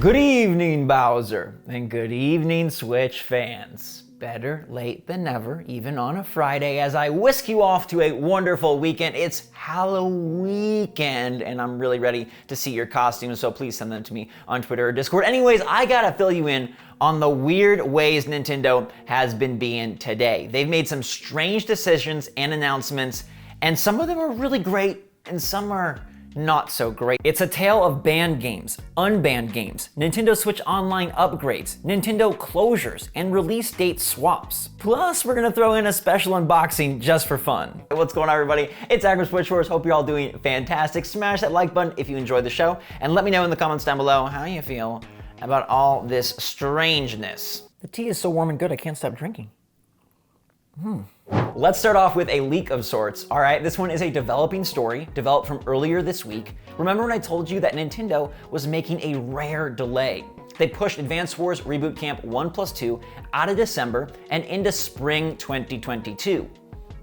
Good evening, Bowser, and good evening, Switch fans. Better late than never, even on a Friday, as I whisk you off to a wonderful weekend. It's Halloween, and I'm really ready to see your costumes, so please send them to me on Twitter or Discord. Anyways, I gotta fill you in on the weird ways Nintendo has been being today. They've made some strange decisions and announcements, and some of them are really great, and some are not so great. It's a tale of banned games, unbanned games, Nintendo Switch Online upgrades, Nintendo closures, and release date swaps. Plus, we're gonna throw in a special unboxing just for fun. What's going on, everybody? It's SwitchForce. Hope you're all doing fantastic. Smash that like button if you enjoyed the show, and let me know in the comments down below how you feel about all this strangeness. The tea is so warm and good, I can't stop drinking. Let's start off with a leak of sorts. All right, this one is a developing story developed from earlier this week. Remember when I told you that Nintendo was making a rare delay? They pushed Advance Wars Reboot Camp 1+2 out of December and into spring 2022.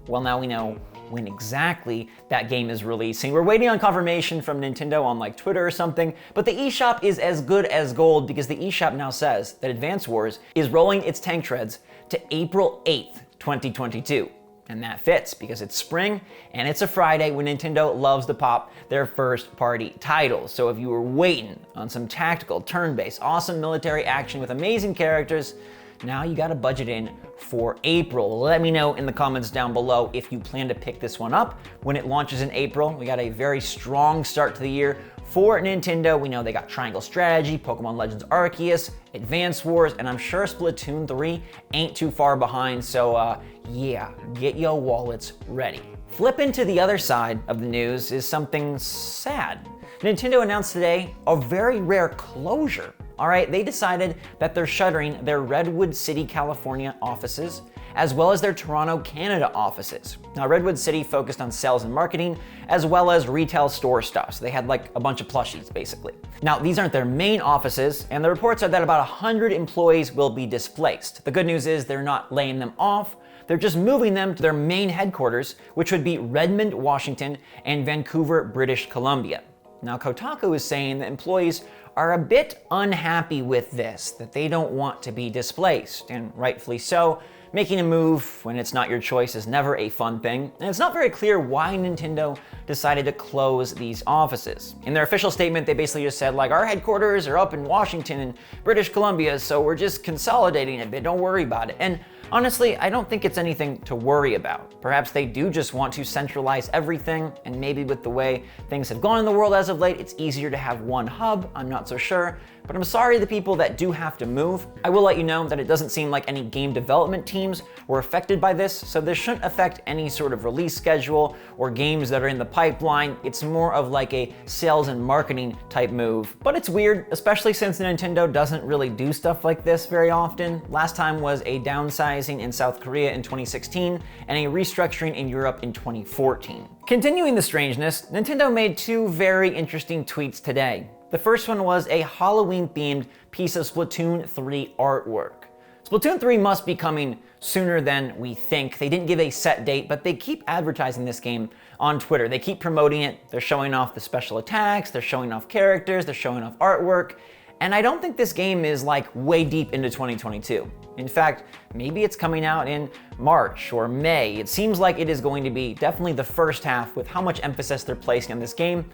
Well, now we know when exactly that game is releasing. We're waiting on confirmation from Nintendo on like Twitter or something, but the eShop is as good as gold because the eShop now says that Advance Wars is rolling its tank treads to April 8th, 2022. And that fits because it's spring and it's a Friday when Nintendo loves to pop their first party titles. So if you were waiting on some tactical, turn-based, awesome military action with amazing characters, now you gotta budget in for April. Let me know in the comments down below if you plan to pick this one up when it launches in April. We got a very strong start to the year for Nintendo. We know they got Triangle Strategy, Pokemon Legends Arceus, Advance Wars, and I'm sure Splatoon 3 ain't too far behind, so yeah, get your wallets ready. Flipping to the other side of the news is something sad. Nintendo announced today a very rare closure. All right, they decided that they're shuttering their Redwood City, California offices, as well as their Toronto, Canada offices. Now, Redwood City focused on sales and marketing, as well as retail store stuff. So they had like a bunch of plushies, basically. Now, these aren't their main offices, and the reports are that about 100 employees will be displaced. The good news is they're not laying them off. They're just moving them to their main headquarters, which would be Redmond, Washington, and Vancouver, British Columbia. Now, Kotaku is saying that employees are a bit unhappy with this, that they don't want to be displaced, and rightfully so. Making a move when it's not your choice is never a fun thing, and it's not very clear why Nintendo decided to close these offices. In their official statement, they basically just said, like, our headquarters are up in Washington and British Columbia, so we're just consolidating a bit, don't worry about it. And honestly, I don't think it's anything to worry about. Perhaps they do just want to centralize everything, and maybe with the way things have gone in the world as of late, it's easier to have one hub, I'm not so sure. But I'm sorry to the people that do have to move. I will let you know that it doesn't seem like any game development teams were affected by this, so this shouldn't affect any sort of release schedule or games that are in the pipeline. It's more of like a sales and marketing type move. But it's weird, especially since Nintendo doesn't really do stuff like this very often. Last time was a downsizing in South Korea in 2016 and a restructuring in Europe in 2014. Continuing the strangeness, Nintendo made two very interesting tweets today. The first one was a Halloween-themed piece of Splatoon 3 artwork. Splatoon 3 must be coming sooner than we think. They didn't give a set date, but they keep advertising this game on Twitter. They keep promoting it. They're showing off the special attacks, they're showing off characters, they're showing off artwork. And I don't think this game is like way deep into 2022. In fact, maybe it's coming out in March or May. It seems like it is going to be definitely the first half with how much emphasis they're placing on this game,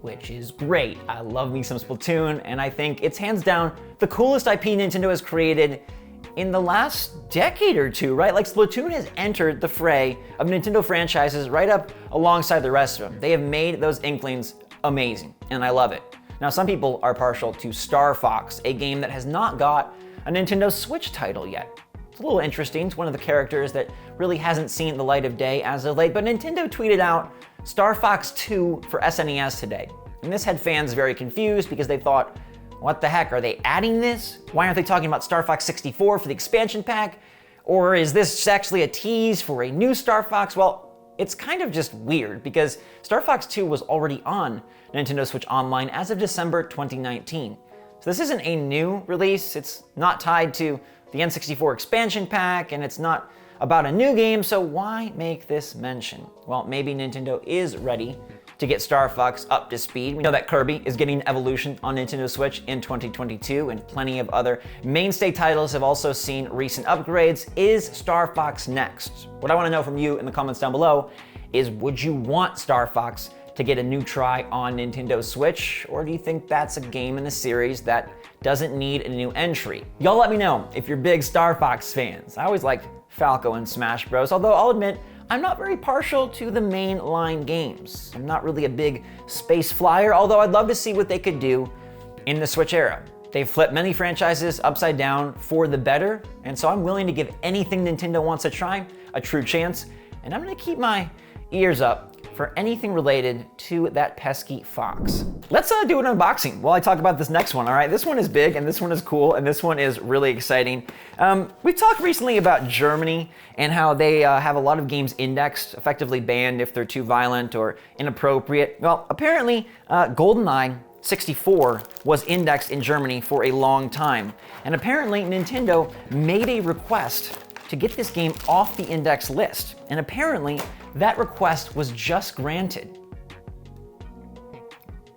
which is great. I love me some Splatoon, and I think it's hands down the coolest IP Nintendo has created in the last decade or two, right? Like, Splatoon has entered the fray of Nintendo franchises right up alongside the rest of them. They have made those Inklings amazing, and I love it. Now, some people are partial to Star Fox, a game that has not got a Nintendo Switch title yet. It's a little interesting. It's one of the characters that really hasn't seen the light of day as of late, but Nintendo tweeted out Star Fox 2 for SNES today. And this had fans very confused because they thought, what the heck, are they adding this? Why aren't they talking about Star Fox 64 for the expansion pack? Or is this actually a tease for a new Star Fox? Well, it's kind of just weird because Star Fox 2 was already on Nintendo Switch Online as of December 2019. So this isn't a new release, it's not tied to the N64 expansion pack, and it's not about a new game, so why make this mention? Well, maybe Nintendo is ready to get Star Fox up to speed. We know that Kirby is getting an evolution on Nintendo Switch in 2022, and plenty of other mainstay titles have also seen recent upgrades. Is Star Fox next? What I want to know from you in the comments down below is, would you want Star Fox to get a new try on Nintendo Switch, or do you think that's a game in the series that doesn't need a new entry? Y'all let me know if you're big Star Fox fans. I always liked Falco in Smash Bros, although I'll admit I'm not very partial to the mainline games. I'm not really a big space flyer, although I'd love to see what they could do in the Switch era. They've flipped many franchises upside down for the better, and so I'm willing to give anything Nintendo wants to try a true chance, and I'm gonna keep my ears up for anything related to that pesky fox. Let's do an unboxing while I talk about this next one, all right? This one is big, and this one is cool, and this one is really exciting. We've talked recently about Germany and how they have a lot of games indexed, effectively banned if they're too violent or inappropriate. Well, apparently GoldenEye 64 was indexed in Germany for a long time, and apparently Nintendo made a request to get this game off the index list, and apparently that request was just granted.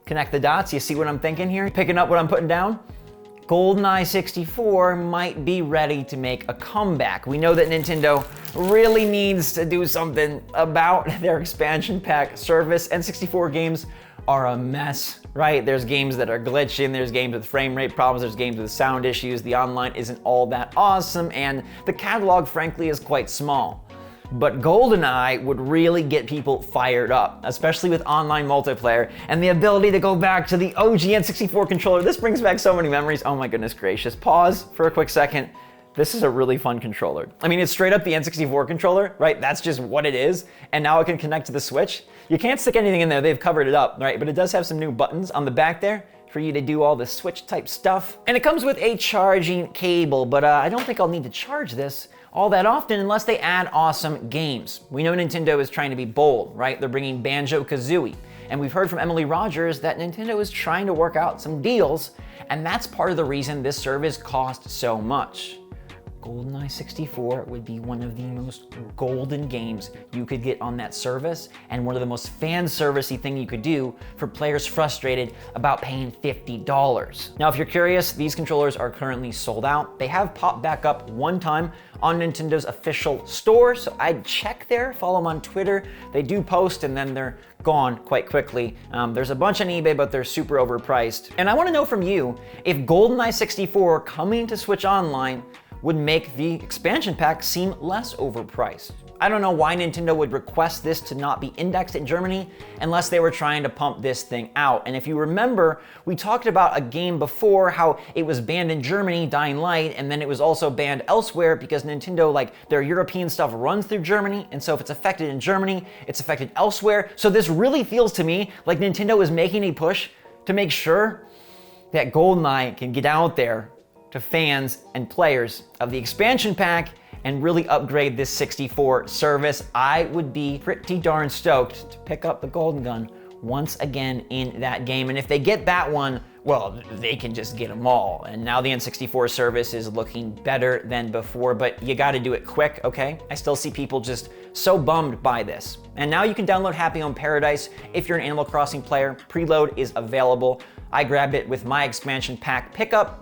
Connect the dots, you see what I'm thinking here? Picking up what I'm putting down? GoldenEye 64 might be ready to make a comeback. We know that Nintendo really needs to do something about their expansion pack service. N64 games are a mess, right? There's games that are glitching, there's games with frame rate problems, there's games with sound issues, the online isn't all that awesome, and the catalog, frankly, is quite small. But GoldenEye would really get people fired up, especially with online multiplayer and the ability to go back to the OG N64 controller. This brings back so many memories. Oh my goodness gracious. Pause for a quick second. This is a really fun controller. I mean, it's straight up the N64 controller, right? That's just what it is. And now it can connect to the Switch. You can't stick anything in there. They've covered it up, right? But it does have some new buttons on the back there for you to do all the Switch type stuff. And it comes with a charging cable, but I don't think I'll need to charge this all that often unless they add awesome games. We know Nintendo is trying to be bold, right? They're bringing Banjo-Kazooie. And we've heard from Emily Rogers that Nintendo is trying to work out some deals, and that's part of the reason this service costs so much. GoldenEye 64 would be one of the most golden games you could get on that service, and one of the most fan servicey thing you could do for players frustrated about paying $50. Now, if you're curious, these controllers are currently sold out. They have popped back up one time on Nintendo's official store, so I'd check there, follow them on Twitter. They do post and then they're gone quite quickly. There's a bunch on eBay, but they're super overpriced. And I want to know from you if GoldenEye 64 coming to Switch Online would make the expansion pack seem less overpriced. I don't know why Nintendo would request this to not be indexed in Germany unless they were trying to pump this thing out. And if you remember, we talked about a game before, how it was banned in Germany, Dying Light, and then it was also banned elsewhere because Nintendo, like, their European stuff runs through Germany, and so if it's affected in Germany, it's affected elsewhere. So this really feels to me like Nintendo is making a push to make sure that GoldenEye can get out there to fans and players of the expansion pack and really upgrade this 64 service. I would be pretty darn stoked to pick up the Golden Gun once again in that game. And if they get that one, well, they can just get them all. And now the N64 service is looking better than before, but you gotta do it quick, okay? I still see people just so bummed by this. And now you can download Happy Home Paradise if you're an Animal Crossing player. Preload is available. I grabbed it with my expansion pack pickup.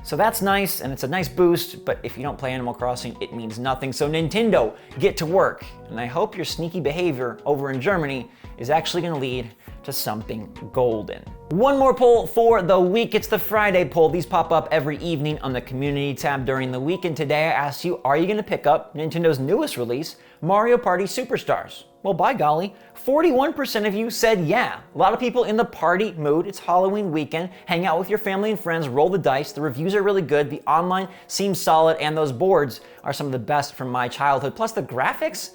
So that's nice, and it's a nice boost, but if you don't play Animal Crossing, it means nothing. So Nintendo, get to work. And I hope your sneaky behavior over in Germany is actually gonna lead to something golden. One more poll for the week. It's the Friday poll. These pop up every evening on the community tab during the week. And today I asked you, are you gonna pick up Nintendo's newest release, Mario Party Superstars? Well, by golly, 41% of you said yeah. A lot of people in the party mood. It's Halloween weekend. Hang out with your family and friends, roll the dice. The reviews are really good. The online seems solid, and those boards are some of the best from my childhood. Plus the graphics,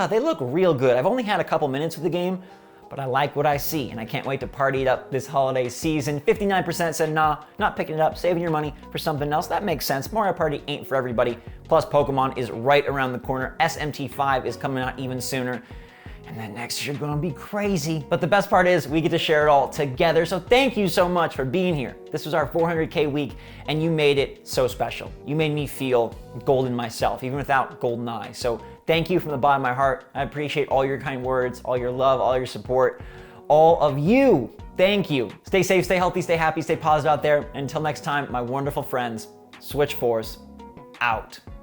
they look real good. I've only had a couple minutes with the game, but I like what I see, and I can't wait to party it up this holiday season. 59% said nah, not picking it up, saving your money for something else. That makes sense. Mario Party ain't for everybody. Plus Pokemon is right around the corner. SMT5 is coming out even sooner. And then next year gonna be crazy. But the best part is we get to share it all together. So thank you so much for being here. This was our 400K week, and you made it so special. You made me feel golden myself, even without GoldenEye. So Thank you from the bottom of my heart. I appreciate all your kind words, all your love, all your support, all of you. Thank you. Stay safe, stay healthy, stay happy, stay positive out there. Until next time, my wonderful friends, SwitchForce out.